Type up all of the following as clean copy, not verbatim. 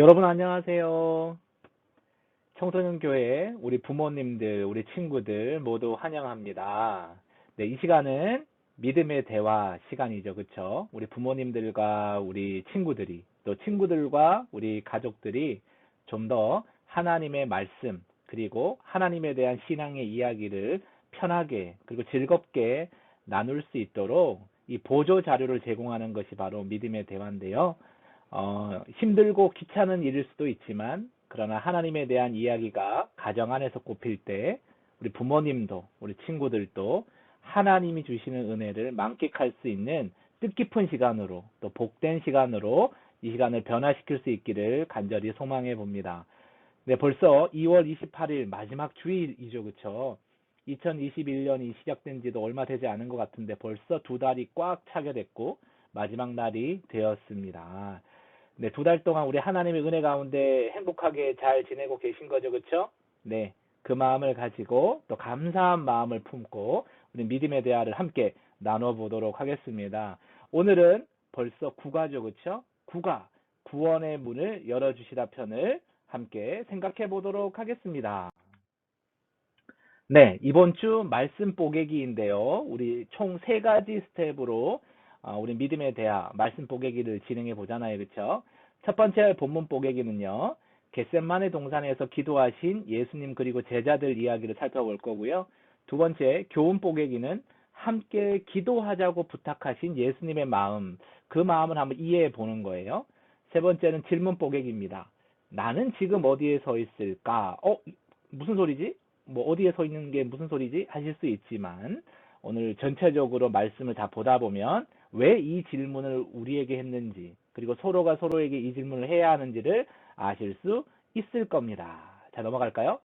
여러분 안녕하세요. 청소년 교회 우리 부모님들, 우리 친구들 모두 환영합니다. 네, 이 시간은 믿음의 대화 시간이죠. 그쵸? 우리 부모님들과 우리 친구들이 또 친구들과 우리 가족들이 좀 더 하나님의 말씀 그리고 하나님에 대한 신앙의 이야기를 편하게 그리고 즐겁게 나눌 수 있도록 이 보조 자료를 제공하는 것이 바로 믿음의 대화인데요. 힘들고 귀찮은 일일 수도 있지만 그러나 하나님에 대한 이야기가 가정 안에서 꼽힐 때 우리 부모님도 우리 친구들도 하나님이 주시는 은혜를 만끽할 수 있는 뜻깊은 시간으로 또 복된 시간으로 이 시간을 변화시킬 수 있기를 간절히 소망해 봅니다. 네, 벌써 2월 28일 마지막 주일이죠. 그쵸? 2021년이 시작된 지도 얼마 되지 않은 것 같은데 벌써 두 달이 꽉 차게 됐고 마지막 날이 되었습니다. 네, 두 달 동안 우리 하나님의 은혜 가운데 행복하게 잘 지내고 계신 거죠, 그쵸? 네, 그 마음을 가지고 또 감사한 마음을 품고 우리 믿음의 대화를 함께 나눠보도록 하겠습니다. 오늘은 벌써 구가죠, 그쵸? 구가, 구원의 문을 열어주시다 편을 함께 생각해 보도록 하겠습니다. 네, 이번 주 말씀 뽀개기인데요. 우리 총 세 가지 스텝으로 우리 믿음의 대화 말씀 뽀개기를 진행해 보잖아요. 그렇죠? 첫 번째 본문 뽀개기는요. 겟셋마네 동산에서 기도하신 예수님 그리고 제자들 이야기를 살펴볼 거고요. 두 번째 교훈 뽀개기는 함께 기도하자고 부탁하신 예수님의 마음, 그 마음을 한번 이해해 보는 거예요. 세 번째는 질문 뽀개기입니다. 나는 지금 어디에 서 있을까? 무슨 소리지? 뭐 어디에 서 있는 게 무슨 소리지 하실 수 있지만 오늘 전체적으로 말씀을 다 보다 보면 왜 이 질문을 우리에게 했는지 그리고 서로가 서로에게 이 질문을 해야 하는지를 아실 수 있을 겁니다. 자, 넘어갈까요?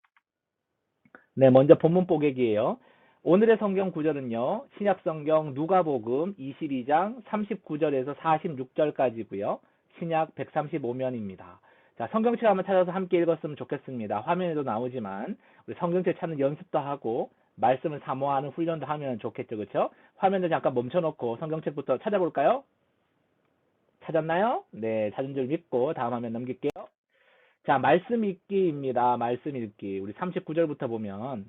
네, 먼저 본문 보객이에요. 오늘의 성경 구절은요. 신약 성경 누가복음 22장 39절에서 46절까지고요. 신약 135면입니다. 자, 성경책 한번 찾아서 함께 읽었으면 좋겠습니다. 화면에도 나오지만 우리 성경책 찾는 연습도 하고 말씀을 사모하는 훈련도 하면 좋겠죠. 그렇죠? 화면을 잠깐 멈춰놓고 성경책부터 찾아볼까요? 찾았나요? 네, 찾은 줄 믿고 다음 화면 넘길게요. 자, 말씀 읽기입니다. 말씀 읽기. 우리 39절부터 보면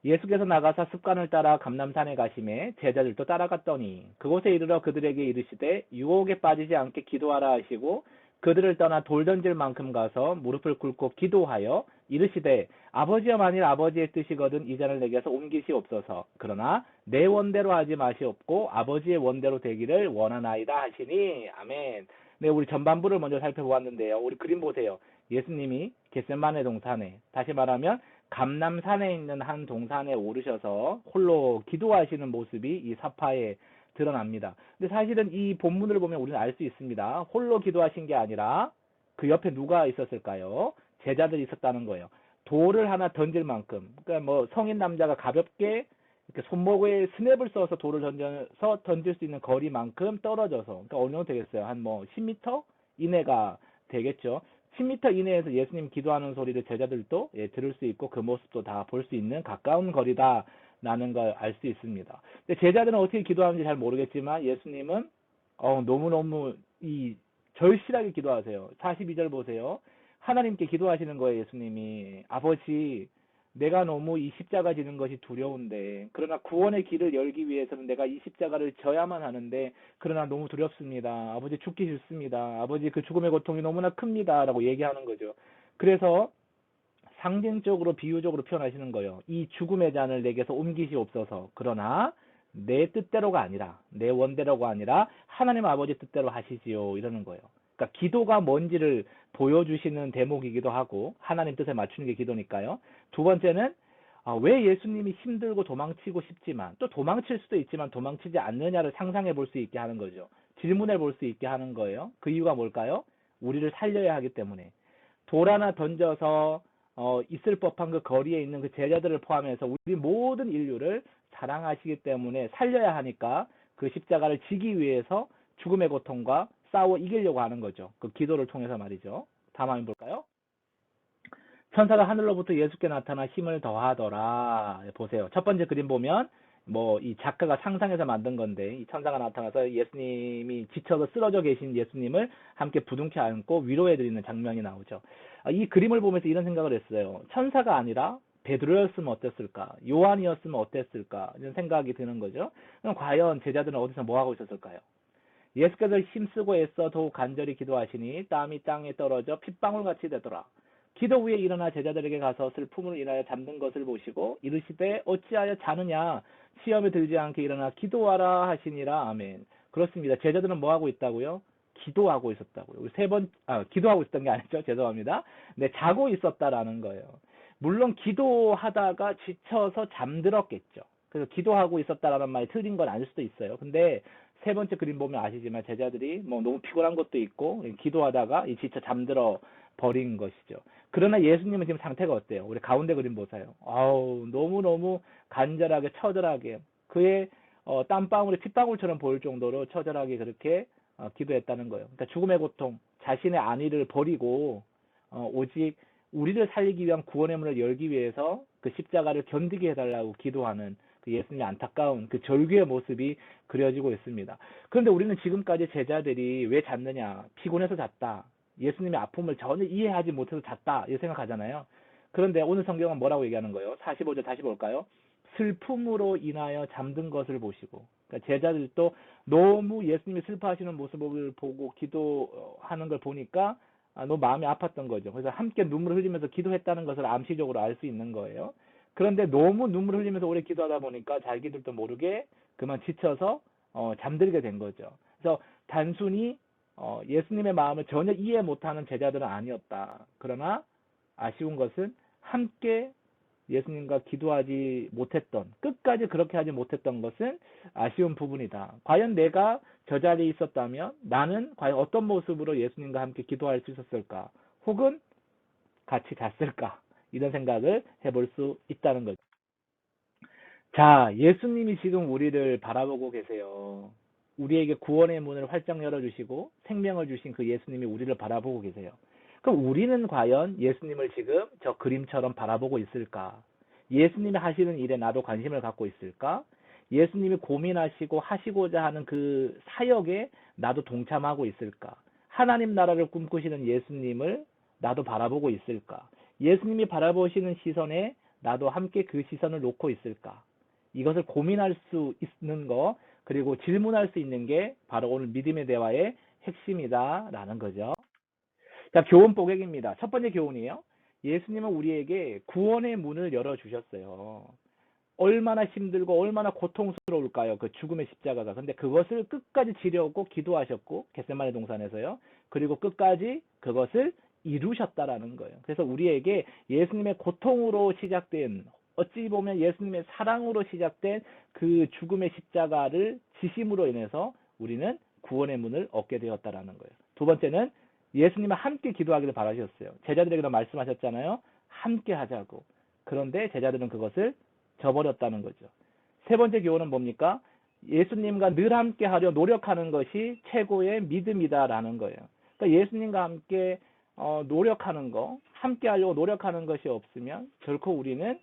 예수께서 나가사 습관을 따라 감람산에 가심에 제자들도 따라갔더니 그곳에 이르러 그들에게 이르시되 유혹에 빠지지 않게 기도하라 하시고 그들을 떠나 돌 던질 만큼 가서 무릎을 꿇고 기도하여 이르시되 아버지여 만일 아버지의 뜻이거든 이 잔을 내게서 옮기시옵소서. 그러나 내 원대로 하지 마시옵고 아버지의 원대로 되기를 원하나이다 하시니 아멘. 네, 우리 전반부를 먼저 살펴보았는데요. 우리 그림 보세요. 예수님이 겟셋마네 동산에 다시 말하면 감람산에 있는 한 동산에 오르셔서 홀로 기도하시는 모습이 이 사파에 드러납니다. 근데 사실은 이 본문을 보면 우리는 알 수 있습니다. 홀로 기도하신 게 아니라 그 옆에 누가 있었을까요? 제자들이 있었다는 거예요. 돌을 하나 던질 만큼, 그러니까 뭐 성인 남자가 가볍게 이렇게 손목에 스냅을 써서 돌을 던져서 던질 수 있는 거리만큼 떨어져서, 그러니까 어느 정도 되겠어요? 한 뭐 10m 이내가 되겠죠. 10m 이내에서 예수님 기도하는 소리를 제자들도 들을 수 있고 그 모습도 다 볼 수 있는 가까운 거리다라는 걸 알 수 있습니다. 근데 제자들은 어떻게 기도하는지 잘 모르겠지만 예수님은 너무너무 이 절실하게 기도하세요. 42절 보세요. 하나님께 기도하시는 거예요. 예수님이 아버지 내가 너무 이 십자가 지는 것이 두려운데 그러나 구원의 길을 열기 위해서는 내가 이 십자가를 져야만 하는데 그러나 너무 두렵습니다. 아버지 죽기 싫습니다. 아버지 그 죽음의 고통이 너무나 큽니다. 라고 얘기하는 거죠. 그래서 상징적으로 비유적으로 표현하시는 거예요. 이 죽음의 잔을 내게서 옮기시옵소서. 그러나 내 뜻대로가 아니라 내 원대로가 아니라 하나님 아버지 뜻대로 하시지요. 이러는 거예요. 그러니까 기도가 뭔지를 보여주시는 대목이기도 하고 하나님 뜻에 맞추는 게 기도니까요. 두 번째는 왜 예수님이 힘들고 도망치고 싶지만 또 도망칠 수도 있지만 도망치지 않느냐를 상상해 볼 수 있게 하는 거죠. 질문해 볼 수 있게 하는 거예요. 그 이유가 뭘까요? 우리를 살려야 하기 때문에. 돌 하나 던져서 있을 법한 그 거리에 있는 그 제자들을 포함해서 우리 모든 인류를 사랑하시기 때문에 살려야 하니까 그 십자가를 지기 위해서 죽음의 고통과 싸워 이기려고 하는 거죠. 그 기도를 통해서 말이죠. 다음 화면 볼까요? 천사가 하늘로부터 예수께 나타나 힘을 더하더라. 보세요. 첫 번째 그림 보면 뭐 이 작가가 상상해서 만든 건데 이 천사가 나타나서 예수님이 지쳐서 쓰러져 계신 예수님을 함께 부둥켜 안고 위로해 드리는 장면이 나오죠. 이 그림을 보면서 이런 생각을 했어요. 천사가 아니라 베드로였으면 어땠을까? 요한이었으면 어땠을까? 이런 생각이 드는 거죠. 그럼 과연 제자들은 어디서 뭐 하고 있었을까요? 예수께서 힘쓰고 애써 더욱 간절히 기도하시니 땀이 땅에 떨어져 핏방울같이 되더라. 기도 후에 일어나 제자들에게 가서 슬픔으로 인하여 잠든 것을 보시고 이르시되 어찌하여 자느냐 시험에 들지 않게 일어나 기도하라 하시니라. 아멘. 그렇습니다. 제자들은 뭐 하고 있다고요? 기도하고 있었다고요. 우리 기도하고 있었던 게 아니죠. 죄송합니다. 네, 자고 있었다라는 거예요. 물론 기도하다가 지쳐서 잠들었겠죠. 그래서 기도하고 있었다라는 말이 틀린 건 아닐 수도 있어요. 근데 세 번째 그림 보면 아시지만 제자들이 뭐 너무 피곤한 것도 있고 기도하다가 지쳐 잠들어 버린 것이죠. 그러나 예수님은 지금 상태가 어때요? 우리 가운데 그림 보세요. 아우 너무너무 간절하게 처절하게 그의 땀방울이 핏방울처럼 보일 정도로 처절하게 그렇게 기도했다는 거예요. 그러니까 죽음의 고통, 자신의 안위를 버리고 오직 우리를 살리기 위한 구원의 문을 열기 위해서 그 십자가를 견디게 해달라고 기도하는 그 예수님의 안타까운 그 절규의 모습이 그려지고 있습니다. 그런데 우리는 지금까지 제자들이 왜 잤느냐? 피곤해서 잤다. 예수님의 아픔을 전혀 이해하지 못해서 잤다. 이렇게 생각하잖아요. 그런데 오늘 성경은 뭐라고 얘기하는 거예요? 45절 다시 볼까요? 슬픔으로 인하여 잠든 것을 보시고. 그러니까 제자들도 너무 예수님이 슬퍼하시는 모습을 보고 기도하는 걸 보니까 너무 마음이 아팠던 거죠. 그래서 함께 눈물을 흘리면서 기도했다는 것을 암시적으로 알 수 있는 거예요. 그런데 너무 눈물을 흘리면서 오래 기도하다 보니까 자기들도 모르게 그만 지쳐서 잠들게 된 거죠. 그래서 단순히 예수님의 마음을 전혀 이해 못하는 제자들은 아니었다. 그러나 아쉬운 것은 함께 예수님과 기도하지 못했던, 끝까지 그렇게 하지 못했던 것은 아쉬운 부분이다. 과연 내가 저 자리에 있었다면 나는 과연 어떤 모습으로 예수님과 함께 기도할 수 있었을까? 혹은 같이 잤을까? 이런 생각을 해볼 수 있다는 거죠. 자, 예수님이 지금 우리를 바라보고 계세요. 우리에게 구원의 문을 활짝 열어주시고 생명을 주신 그 예수님이 우리를 바라보고 계세요. 그럼 우리는 과연 예수님을 지금 저 그림처럼 바라보고 있을까? 예수님이 하시는 일에 나도 관심을 갖고 있을까? 예수님이 고민하시고 하시고자 하는 그 사역에 나도 동참하고 있을까? 하나님 나라를 꿈꾸시는 예수님을 나도 바라보고 있을까? 예수님이 바라보시는 시선에 나도 함께 그 시선을 놓고 있을까? 이것을 고민할 수 있는 거, 그리고 질문할 수 있는 게 바로 오늘 믿음의 대화의 핵심이다라는 거죠. 자, 교훈 보객입니다. 첫 번째 교훈이에요. 예수님은 우리에게 구원의 문을 열어주셨어요. 얼마나 힘들고 얼마나 고통스러울까요? 그 죽음의 십자가가. 근데 그것을 끝까지 지려고 기도하셨고, 겟세마네 동산에서요. 그리고 끝까지 그것을 이루셨다라는 거예요. 그래서 우리에게 예수님의 고통으로 시작된, 어찌 보면 예수님의 사랑으로 시작된 그 죽음의 십자가를 지심으로 인해서 우리는 구원의 문을 얻게 되었다라는 거예요. 두 번째는 예수님과 함께 기도하기를 바라셨어요. 제자들에게도 말씀하셨잖아요. 함께 하자고. 그런데 제자들은 그것을 저버렸다는 거죠. 세 번째 교훈은 뭡니까? 예수님과 늘 함께 하려 노력하는 것이 최고의 믿음이다라는 거예요. 그러니까 예수님과 함께 노력하는 거, 함께 하려고 노력하는 것이 없으면 결코 우리는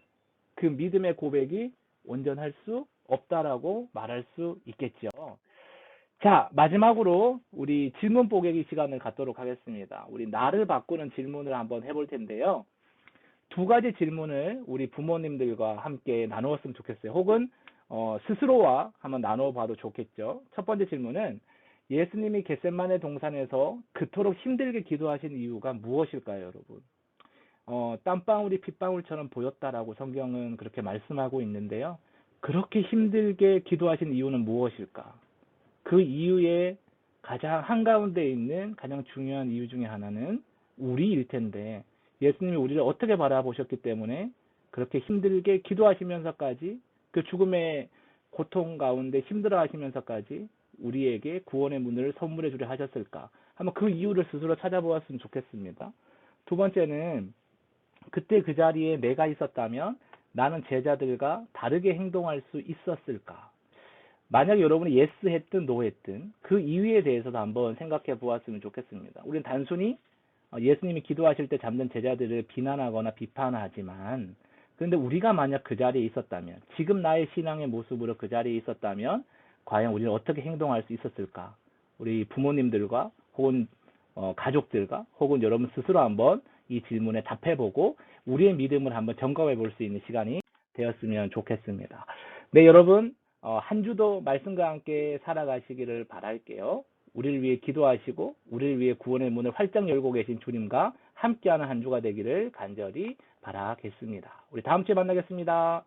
그 믿음의 고백이 온전할 수 없다라고 말할 수 있겠죠. 자, 마지막으로 우리 질문 뽀개기 시간을 갖도록 하겠습니다. 우리 나를 바꾸는 질문을 한번 해볼 텐데요. 두 가지 질문을 우리 부모님들과 함께 나누었으면 좋겠어요. 혹은 스스로와 한번 나눠봐도 좋겠죠. 첫 번째 질문은 예수님이 겟세마네 동산에서 그토록 힘들게 기도하신 이유가 무엇일까요, 여러분? 땀방울이 핏방울처럼 보였다라고 성경은 그렇게 말씀하고 있는데요. 그렇게 힘들게 기도하신 이유는 무엇일까? 그 이유의 가장 한가운데 있는 가장 중요한 이유 중에 하나는 우리일 텐데, 예수님이 우리를 어떻게 바라보셨기 때문에 그렇게 힘들게 기도하시면서까지 그 죽음의 고통 가운데 힘들어 하시면서까지 우리에게 구원의 문을 선물해 주려 하셨을까? 한번 그 이유를 스스로 찾아보았으면 좋겠습니다. 두 번째는 그때 그 자리에 내가 있었다면 나는 제자들과 다르게 행동할 수 있었을까? 만약에 여러분이 예스 했든 노 했든 그 이유에 대해서도 한번 생각해 보았으면 좋겠습니다. 우리는 단순히 예수님이 기도하실 때 잡는 제자들을 비난하거나 비판하지만 그런데 우리가 만약 그 자리에 있었다면, 지금 나의 신앙의 모습으로 그 자리에 있었다면, 과연 우리는 어떻게 행동할 수 있었을까? 우리 부모님들과 혹은 가족들과 혹은 여러분 스스로 한번 이 질문에 답해보고 우리의 믿음을 한번 점검해 볼 수 있는 시간이 되었으면 좋겠습니다. 네, 여러분, 한 주도 말씀과 함께 살아가시기를 바랄게요. 우리를 위해 기도하시고 우리를 위해 구원의 문을 활짝 열고 계신 주님과 함께하는 한 주가 되기를 간절히 바라겠습니다. 우리 다음 주에 만나겠습니다.